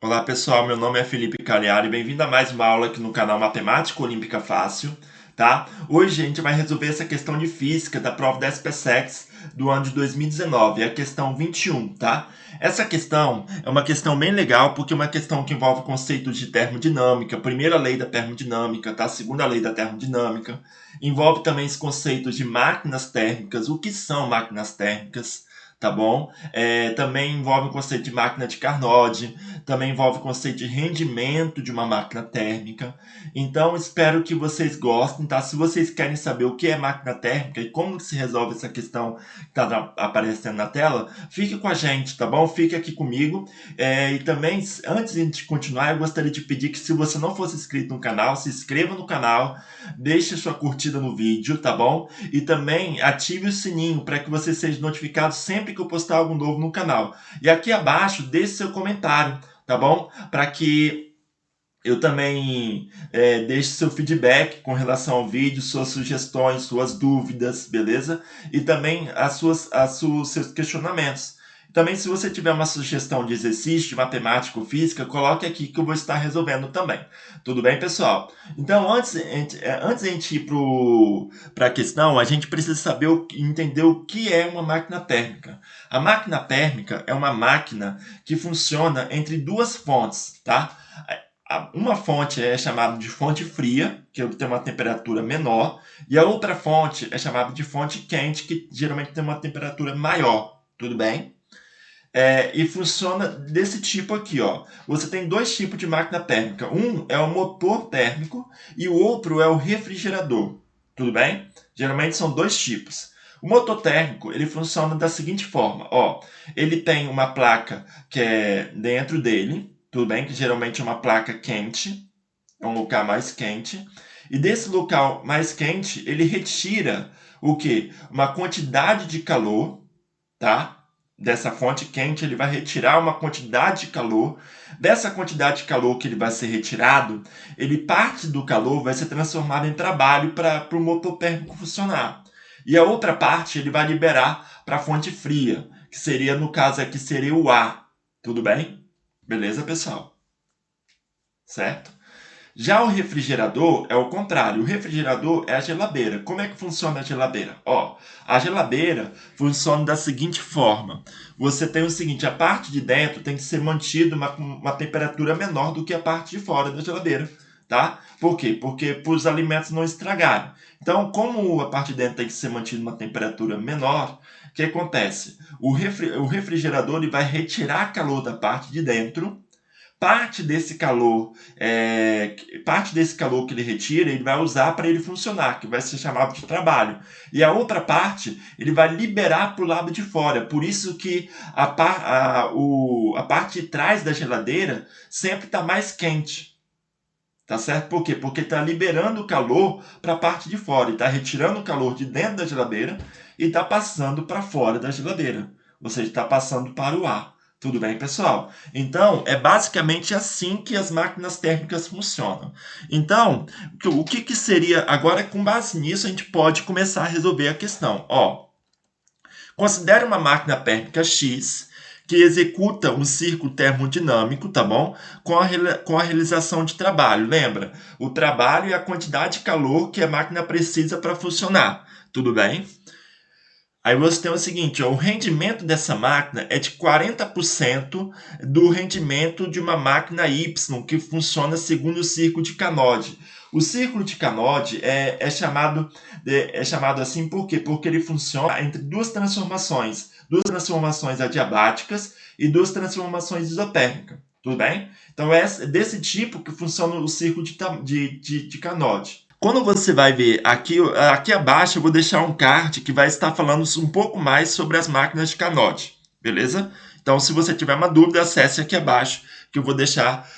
Olá pessoal, meu nome é Felipe Cagliari, bem-vindo a mais uma aula aqui no canal Matemática Olímpica Fácil, tá? Hoje a gente vai resolver essa questão de física da prova da SpaceX do ano de 2019, a questão 21, tá? Essa questão é uma questão bem legal porque é uma questão que envolve conceitos de termodinâmica, primeira lei da termodinâmica, tá? Segunda lei da termodinâmica, envolve também os conceitos de máquinas térmicas, o que são máquinas térmicas, tá bom? Também envolve o conceito de máquina de Carnot, também envolve o conceito de rendimento de uma máquina térmica. Então, espero que vocês gostem, tá? Se vocês querem saber o que é máquina térmica e como se resolve essa questão que está aparecendo na tela, fique com a gente, tá bom? Fique aqui comigo. E também, antes de continuar, eu gostaria de pedir que se você não fosse inscrito no canal, se inscreva no canal, deixe sua curtida no vídeo, tá bom? E também ative o sininho para que você seja notificado sempre que eu postar algo novo no canal. E aqui abaixo, deixe seu comentário, tá bom? Para que eu também deixe seu feedback com relação ao vídeo, suas sugestões, suas dúvidas, beleza? E também seus questionamentos. Também, se você tiver uma sugestão de exercício, de matemática ou física, coloque aqui que eu vou estar resolvendo também. Tudo bem, pessoal? Então, antes de a gente ir para a questão, a gente precisa saber entender o que é uma máquina térmica. A máquina térmica é uma máquina que funciona entre duas fontes, tá? Uma fonte é chamada de fonte fria, que tem uma temperatura menor, e a outra fonte é chamada de fonte quente, que geralmente tem uma temperatura maior. Tudo bem? E funciona desse tipo aqui, ó. Você tem dois tipos de máquina térmica. Um é o motor térmico e o outro é o refrigerador. Tudo bem? Geralmente são dois tipos. O motor térmico, ele funciona da seguinte forma, ó. Ele tem uma placa que é dentro dele, tudo bem? Que geralmente é uma placa quente, é um local mais quente. E desse local mais quente, ele retira o quê? Uma quantidade de calor, tá? Dessa fonte quente, ele vai retirar uma quantidade de calor. Dessa quantidade de calor que ele vai ser retirado, parte do calor vai ser transformado em trabalho para o motor térmico funcionar. E a outra parte ele vai liberar para a fonte fria, que seria, no caso aqui, seria o ar. Tudo bem? Beleza, pessoal? Certo? Já o refrigerador é o contrário. O refrigerador é a geladeira. Como é que funciona a geladeira? Ó, a geladeira funciona da seguinte forma. Você tem o seguinte, a parte de dentro tem que ser mantida uma temperatura menor do que a parte de fora da geladeira, tá? Por quê? Porque para os alimentos não estragarem. Então, como a parte de dentro tem que ser mantida uma temperatura menor, o que acontece? O refrigerador ele vai retirar calor da parte de dentro. Parte desse calor que ele retira, ele vai usar para ele funcionar, que vai ser chamado de trabalho. E a outra parte, ele vai liberar para o lado de fora. Por isso que a parte de trás da geladeira sempre está mais quente. Tá certo? Por quê? Porque está liberando o calor para a parte de fora. E está retirando o calor de dentro da geladeira e está passando para fora da geladeira. Ou seja, está passando para o ar. Tudo bem, pessoal? Então, é basicamente assim que as máquinas térmicas funcionam. Então, o que seria... Agora, com base nisso, a gente pode começar a resolver a questão. Ó, considere uma máquina térmica X que executa um ciclo termodinâmico, tá bom? Com a realização de trabalho. Lembra? O trabalho é a quantidade de calor que a máquina precisa para funcionar. Tudo bem? Aí você tem o seguinte, ó, o rendimento dessa máquina é de 40% do rendimento de uma máquina Y, que funciona segundo o círculo de Carnot. O círculo de Carnot é chamado assim por quê? Porque ele funciona entre duas transformações adiabáticas e duas transformações isotérmicas. Tudo bem? Então é desse tipo que funciona o círculo de Carnot. Quando você vai ver aqui abaixo, eu vou deixar um card que vai estar falando um pouco mais sobre as máquinas de Carnot, beleza? Então, se você tiver uma dúvida, acesse aqui abaixo, que eu vou deixar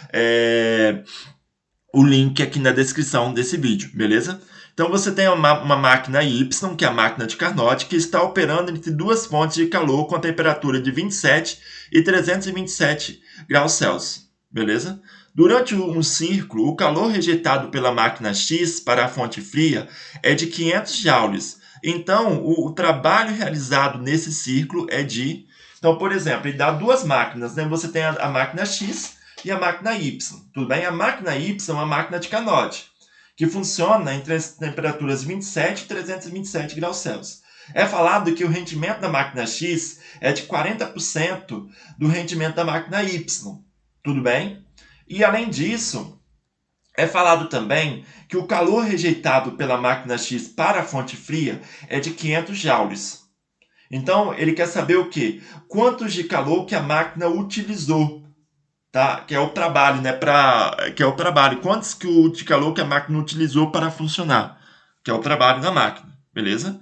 o link aqui na descrição desse vídeo, beleza? Então, você tem uma máquina Y, que é a máquina de Carnot, que está operando entre duas fontes de calor com a temperatura de 27 e 327 graus Celsius, beleza? Durante um ciclo, o calor rejeitado pela máquina X para a fonte fria é de 500 joules. Então, o trabalho realizado nesse ciclo é de... Então, por exemplo, ele dá duas máquinas, né? Você tem a máquina X, e a máquina Y, tudo bem? A máquina Y é uma máquina de Carnot, que funciona entre as temperaturas 27 e 327 graus Celsius. É falado que o rendimento da máquina X é de 40% do rendimento da máquina Y, tudo bem? E além disso, é falado também que o calor rejeitado pela máquina X para a fonte fria é de 500 joules. Então, ele quer saber o quê? Quantos de calor que a máquina utilizou, tá? Que é o trabalho, né? Que é o trabalho. Quantos de calor que a máquina utilizou para funcionar? Que é o trabalho da máquina, beleza?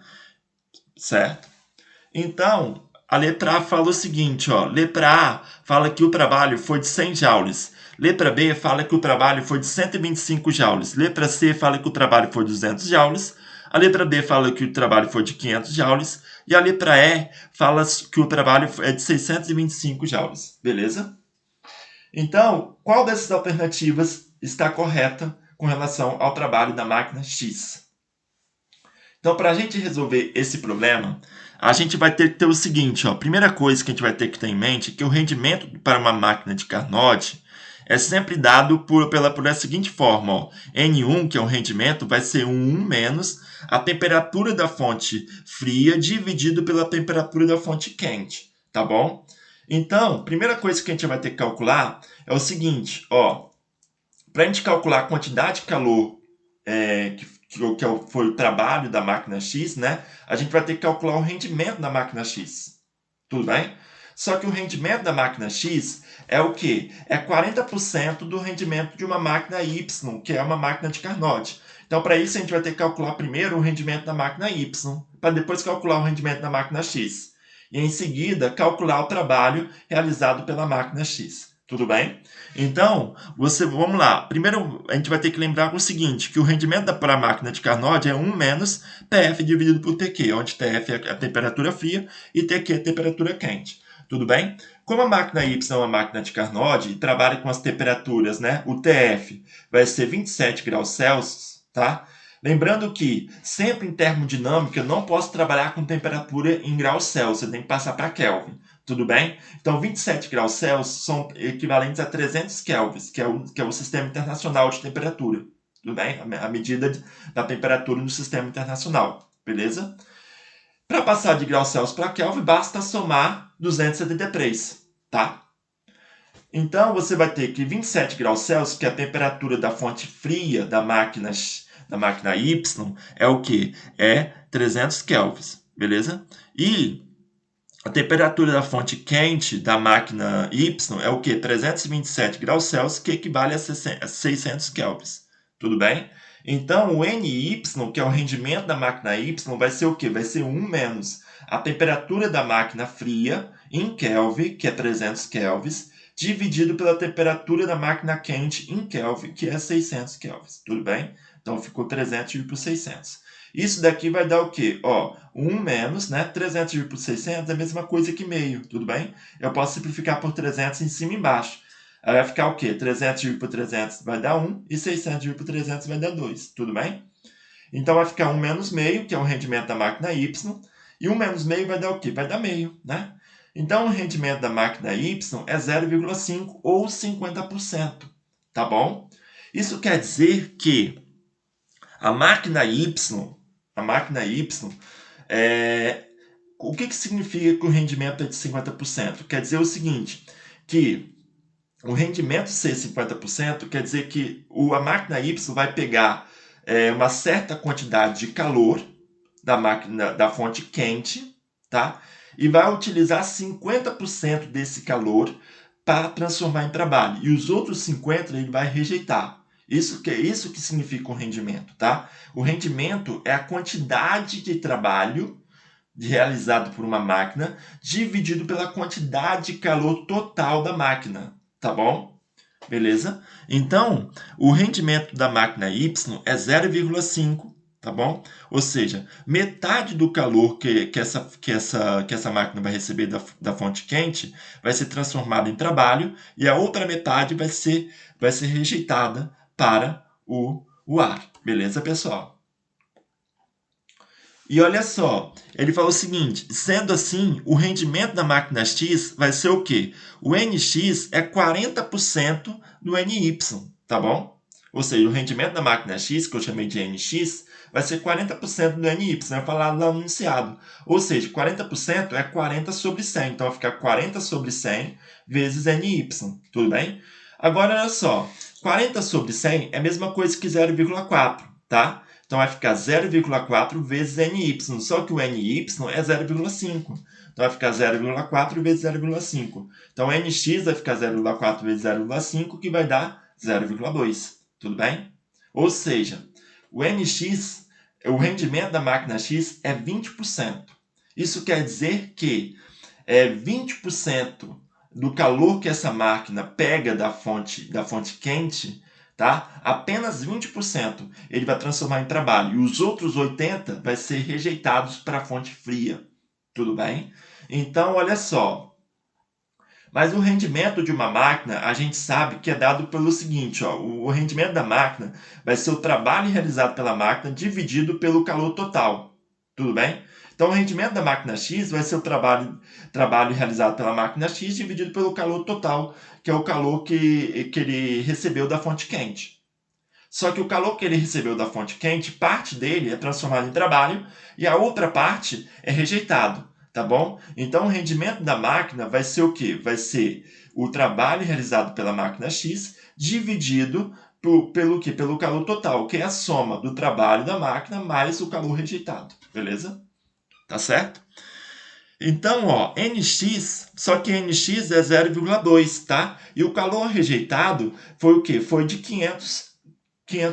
Certo? Então, a letra A fala o seguinte, ó. Letra A fala que o trabalho foi de 100 joules. Letra B fala que o trabalho foi de 125 joules. Letra C fala que o trabalho foi de 200 joules. A letra D fala que o trabalho foi de 500 joules. E a letra E fala que o trabalho é de 625 joules. Beleza? Então, qual dessas alternativas está correta com relação ao trabalho da máquina X? Então, para a gente resolver esse problema, a gente vai ter que ter o seguinte, ó. Primeira coisa que a gente vai ter que ter em mente é que o rendimento para uma máquina de Carnot é sempre dado por a seguinte forma, ó. N1, que é o rendimento, vai ser 1 menos a temperatura da fonte fria dividido pela temperatura da fonte quente, tá bom? Então, primeira coisa que a gente vai ter que calcular é o seguinte, ó. Para a gente calcular a quantidade de calor foi o trabalho da máquina X, né? A gente vai ter que calcular o rendimento da máquina X. Tudo bem? Só que o rendimento da máquina X é o quê? É 40% do rendimento de uma máquina Y, que é uma máquina de Carnot. Então, para isso, a gente vai ter que calcular primeiro o rendimento da máquina Y, para depois calcular o rendimento da máquina X. E, em seguida, calcular o trabalho realizado pela máquina X. Tudo bem? Então, vamos lá. Primeiro, a gente vai ter que lembrar o seguinte, que o rendimento para a máquina de Carnot é 1 menos TF dividido por TQ, onde TF é a temperatura fria e TQ é a temperatura quente. Tudo bem? Como a máquina Y é uma máquina de Carnot e trabalha com as temperaturas, né? O TF vai ser 27 graus Celsius, tá? Lembrando que, sempre em termodinâmica, eu não posso trabalhar com temperatura em graus Celsius, eu tenho que passar para Kelvin. Tudo bem? Então, 27 graus Celsius são equivalentes a 300 kelvins, que é o Sistema Internacional de Temperatura. Tudo bem? A medida da temperatura no Sistema Internacional. Beleza? Para passar de graus Celsius para Kelvin, basta somar 273. Tá? Então, você vai ter que 27 graus Celsius, que é a temperatura da fonte fria da máquina Y, é o quê? É 300 kelvins. Beleza? E a temperatura da fonte quente da máquina Y é o quê? 327 graus Celsius, que equivale a 600 kelvins. Tudo bem? Então, o NY, que é o rendimento da máquina Y, vai ser o quê? Vai ser 1 menos a temperatura da máquina fria em Kelvin, que é 300 kelvins, dividido pela temperatura da máquina quente em Kelvin, que é 600 kelvins. Tudo bem? Então, ficou 300 dividido por 600. Isso daqui vai dar o quê? Ó, 1 menos, né? 300 dividido por 600 é a mesma coisa que meio, tudo bem? Eu posso simplificar por 300 em cima e embaixo. Aí vai ficar o quê? 300 dividido por 300 vai dar 1 e 600 dividido por 300 vai dar 2, tudo bem? Então vai ficar 1 menos meio, que é o rendimento da máquina Y, e 1 menos meio vai dar o quê? Vai dar meio, né? Então o rendimento da máquina Y é 0,5 ou 50%, tá bom? Isso quer dizer que a máquina Y, o que significa que o rendimento é de 50%? Quer dizer o seguinte, que o rendimento ser 50% quer dizer que a máquina Y vai pegar uma certa quantidade de calor da fonte quente, tá? E vai utilizar 50% desse calor para transformar em trabalho. E os outros 50% ele vai rejeitar. Isso que significa o rendimento, tá? O rendimento é a quantidade de trabalho realizado por uma máquina dividido pela quantidade de calor total da máquina, tá bom? Beleza? Então, o rendimento da máquina Y é 0,5, tá bom? Ou seja, metade do calor que essa máquina vai receber da fonte quente vai ser transformada em trabalho e a outra metade vai ser rejeitada para o ar. Beleza, pessoal? E olha só, ele falou o seguinte, sendo assim, o rendimento da máquina X vai ser o quê? O NX é 40% do NY, tá bom? Ou seja, o rendimento da máquina X, que eu chamei de NX, vai ser 40% do NY, vai falar lá no enunciado. Ou seja, 40% é 40 sobre 100, então vai ficar 40 sobre 100 vezes NY, tudo bem? Agora, olha só, 40 sobre 100 é a mesma coisa que 0,4, tá? Então vai ficar 0,4 vezes NY, só que o NY é 0,5. Então vai ficar 0,4 vezes 0,5. Então NX vai ficar 0,4 vezes 0,5, que vai dar 0,2. Tudo bem? Ou seja, o NX, o rendimento da máquina X é 20%. Isso quer dizer que 20% do calor que essa máquina pega da fonte quente, tá? Apenas 20% ele vai transformar em trabalho e os outros 80% vai ser rejeitados para a fonte fria. Tudo bem? Então, olha só. Mas o rendimento de uma máquina, a gente sabe que é dado pelo seguinte, ó, o rendimento da máquina vai ser o trabalho realizado pela máquina dividido pelo calor total. Tudo bem? Então, o rendimento da máquina X vai ser o trabalho realizado pela máquina X dividido pelo calor total, que é o calor que ele recebeu da fonte quente. Só que o calor que ele recebeu da fonte quente, parte dele é transformado em trabalho e a outra parte é rejeitado, tá bom? Então o rendimento da máquina vai ser o quê? Vai ser o trabalho realizado pela máquina X dividido pelo quê? Pelo calor total, que é a soma do trabalho da máquina mais o calor rejeitado, beleza? Tá certo? Então, ó, NX, só que NX é 0,2, tá? E o calor rejeitado foi o quê? Foi de 500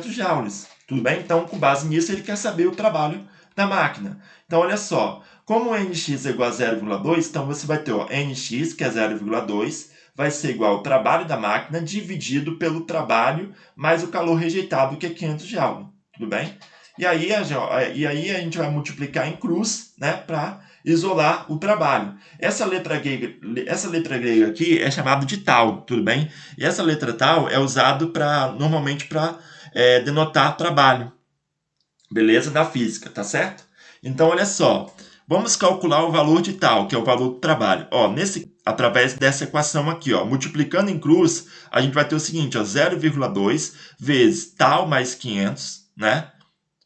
joules. Tudo bem? Então, com base nisso, ele quer saber o trabalho da máquina. Então, olha só. Como NX é igual a 0,2, então você vai ter ó, NX, que é 0,2, vai ser igual ao trabalho da máquina dividido pelo trabalho mais o calor rejeitado, que é 500 joules. Tudo bem? E aí a gente vai multiplicar em cruz, né, para isolar o trabalho. Essa letra grega aqui é chamada de tal, tudo bem? E essa letra tal é usado normalmente para denotar trabalho, beleza? Da física, tá certo? Então, olha só, vamos calcular o valor de tal, que é o valor do trabalho. Ó, através dessa equação aqui, ó, multiplicando em cruz, a gente vai ter o seguinte, ó, 0,2 vezes tal mais 500, né?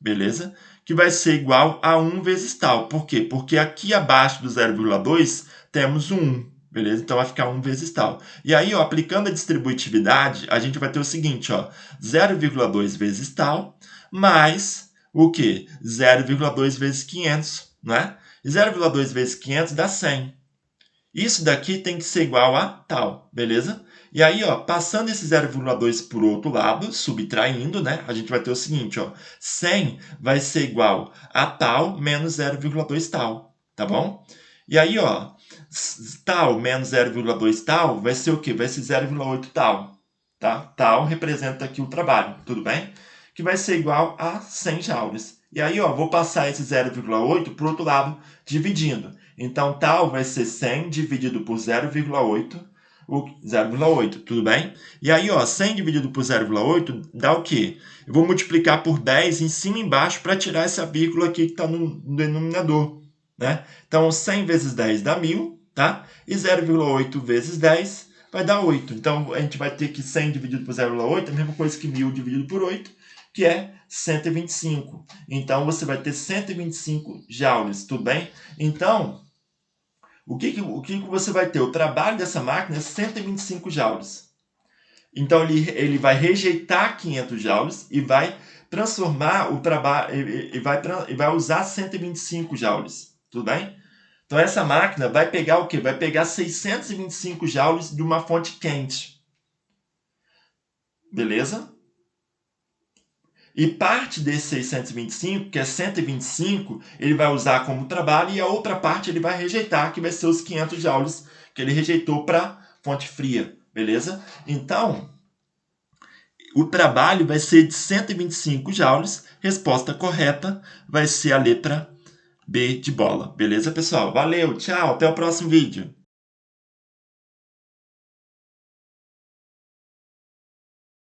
Beleza? Que vai ser igual a 1 vezes tal. Por quê? Porque aqui abaixo do 0,2 temos o 1. Beleza? Então vai ficar 1 vezes tal. E aí, ó, aplicando a distributividade, a gente vai ter o seguinte, ó, 0,2 vezes tal, mais o quê? 0,2 vezes 500, né? 0,2 vezes 500 dá 100. Isso daqui tem que ser igual a tal, beleza? E aí, ó, passando esse 0,2 por outro lado, subtraindo, né? A gente vai ter o seguinte, ó, 100 vai ser igual a tal menos 0,2 tal, tá bom? E aí, ó, tal menos 0,2 tal vai ser o quê? Vai ser 0,8 tal, tá? Tal representa aqui o trabalho, tudo bem? Que vai ser igual a 100 joules. E aí, ó, vou passar esse 0,8 para o outro lado, dividindo. Então, tal vai ser 100 dividido por 0,8, o 0,8, tudo bem? E aí, ó, 100 dividido por 0,8 dá o quê? Eu vou multiplicar por 10 em cima e embaixo para tirar essa vírgula aqui que está no denominador, né? Então, 100 vezes 10 dá 1000, tá? E 0,8 vezes 10 vai dar 8. Então, a gente vai ter que 100 dividido por 0,8 é a mesma coisa que 1000 dividido por 8, que é 125. Então, você vai ter 125 joules, tudo bem? Então, o que você vai ter? O trabalho dessa máquina é 125 joules. Então, ele vai rejeitar 500 joules e vai transformar o trabalho, e vai usar 125 joules, tudo bem? Então, essa máquina vai pegar o quê? Vai pegar 625 joules de uma fonte quente. Beleza? E parte desse 625, que é 125, ele vai usar como trabalho e a outra parte ele vai rejeitar, que vai ser os 500 joules que ele rejeitou para fonte fria, beleza? Então, o trabalho vai ser de 125 joules, resposta correta vai ser a letra B de bola, beleza, pessoal? Valeu, tchau, até o próximo vídeo.